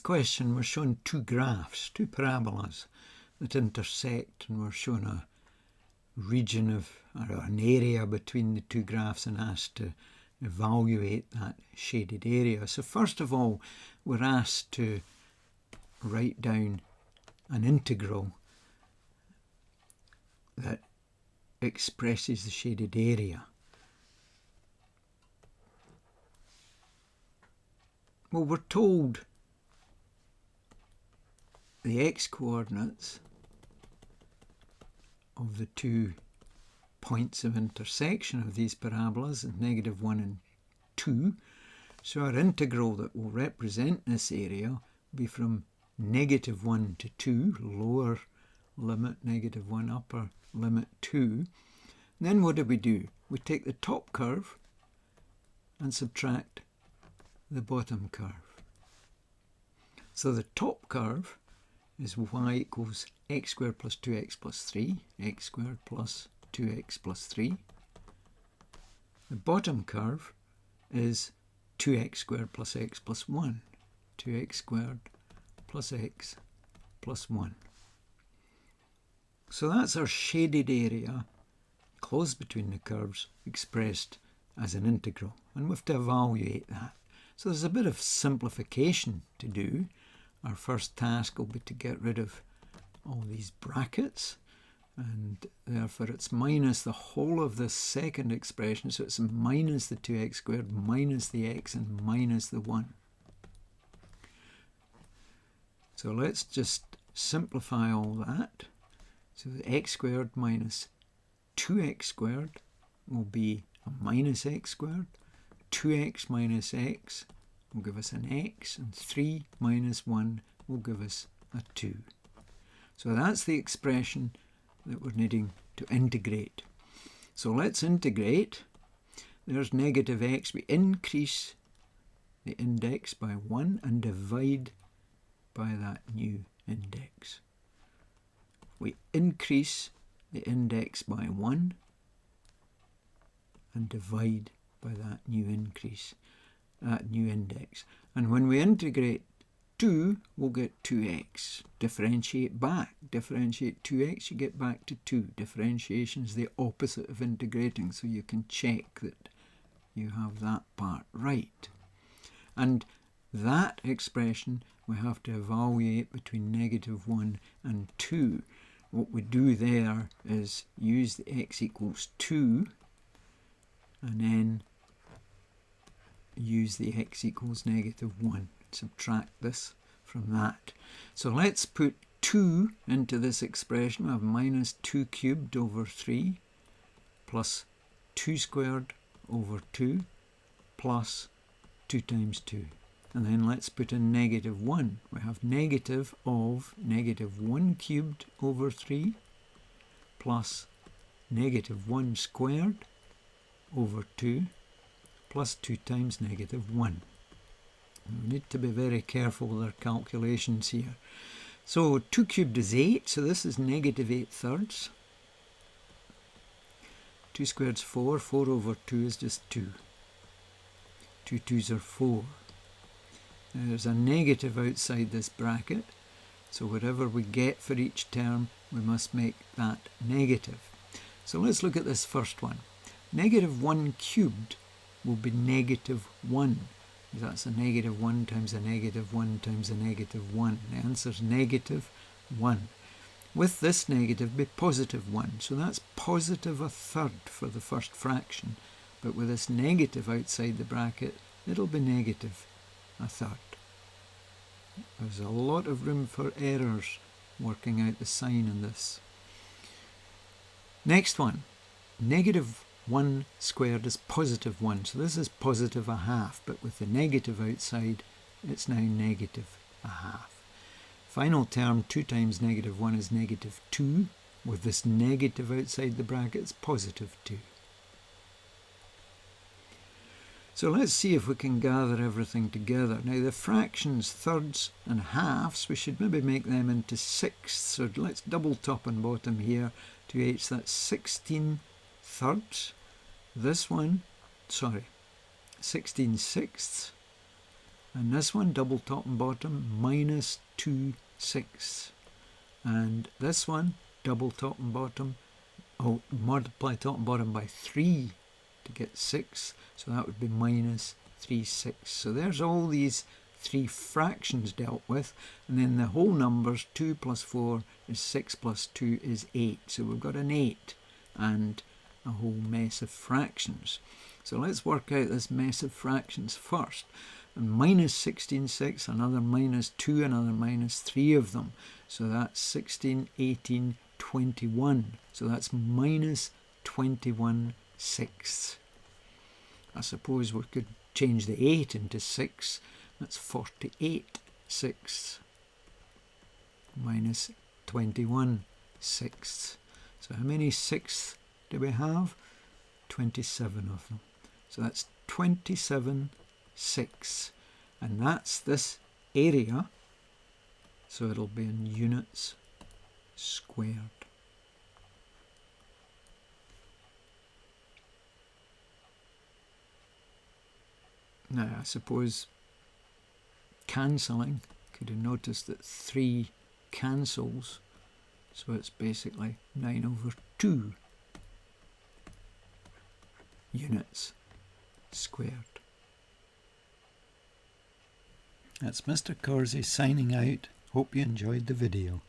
question we're shown two graphs, two parabolas that intersect, and we're shown a region of, or an area between the two graphs and asked to evaluate that shaded area. So first of all, we're asked to write down an integral that expresses the shaded area. Well, we're told the x-coordinates of the two points of intersection of these parabolas is -1 and 2. So our integral that will represent this area will be from -1 to 2, lower limit -1, upper limit 2. And then what do? We take the top curve and subtract the bottom curve. So the top curve is y equals x squared plus 2x plus 3, x squared plus 2x plus 3. The bottom curve is 2x squared plus x plus 1, 2x squared plus x plus 1. So that's our shaded area closed between the curves expressed as an integral, and we have to evaluate that. So there's a bit of simplification to do. Our first task will be to get rid of all these brackets, and therefore it's minus the whole of this second expression, so it's minus the 2x squared minus the x and minus the 1. So let's just simplify all that. So the x squared minus 2x squared will be a minus x squared. 2x minus x will give us an x, and 3 minus 1 will give us a 2. So that's the expression that we're needing to integrate. So let's integrate. There's negative x. We increase the index by 1 and divide by that new index. We increase the index by 1 and divide by that new index. And when we integrate 2, we'll get 2x. Differentiate back. Differentiate 2x, you get back to 2. Differentiation is the opposite of integrating, so you can check that you have that part right. And that expression we have to evaluate between -1 and 2. What we do there is use the x equals 2 and then use the x equals -1. Subtract this from that. So let's put 2 into this expression. We have minus 2 cubed over 3 plus 2 squared over 2 plus 2 times 2. And then let's put in -1. We have negative of -1 cubed over 3 plus -1 squared over 2 plus 2 times -1. We need to be very careful with our calculations here. So 2 cubed is 8, so this is -8/3. 2 squared is 4, 4 over 2 is just 2. 2 2s are 4. Now there's a negative outside this bracket, so whatever we get for each term, we must make that negative. So let's look at this first one. -1 cubed will be -1. That's a -1 times a -1 times a -1. The answer is -1. With this negative be +1. So that's +1/3 for the first fraction. But with this negative outside the bracket, it'll be -1/3. There's a lot of room for errors working out the sign in this. Next one. -1 squared is +1. So this is +1/2, but with the negative outside, it's now -1/2. Final term, 2 times -1 is -2. With this negative outside the bracket, it's +2. So let's see if we can gather everything together. Now the fractions, thirds and halves, we should maybe make them into sixths. So let's double top and bottom here. 2/8, that's 16 thirds. This one, 16 sixths. And this one, double top and bottom, minus 2/6. And this one, double top and bottom, multiply top and bottom by 3 to get 6. So that would be minus 3/6. So there's all these three fractions dealt with. And then the whole numbers, 2 plus 4 is 6 plus 2 is 8. So we've got an 8 and a whole mess of fractions. So let's work out this mess of fractions first. And minus 16/6, another minus 2, another minus 3 of them. So that's 16, 18, 21. So that's minus 21/6. I suppose we could change the 8 into 6. That's 48/6 minus 21/6. So how many sixths do we have? 27 of them. So that's 27/6. And that's this area. So it'll be in units squared. Now I suppose cancelling, could have noticed that 3 cancels, so it's basically 9/2 units squared. That's Mr. Corsi signing out. Hope you enjoyed the video.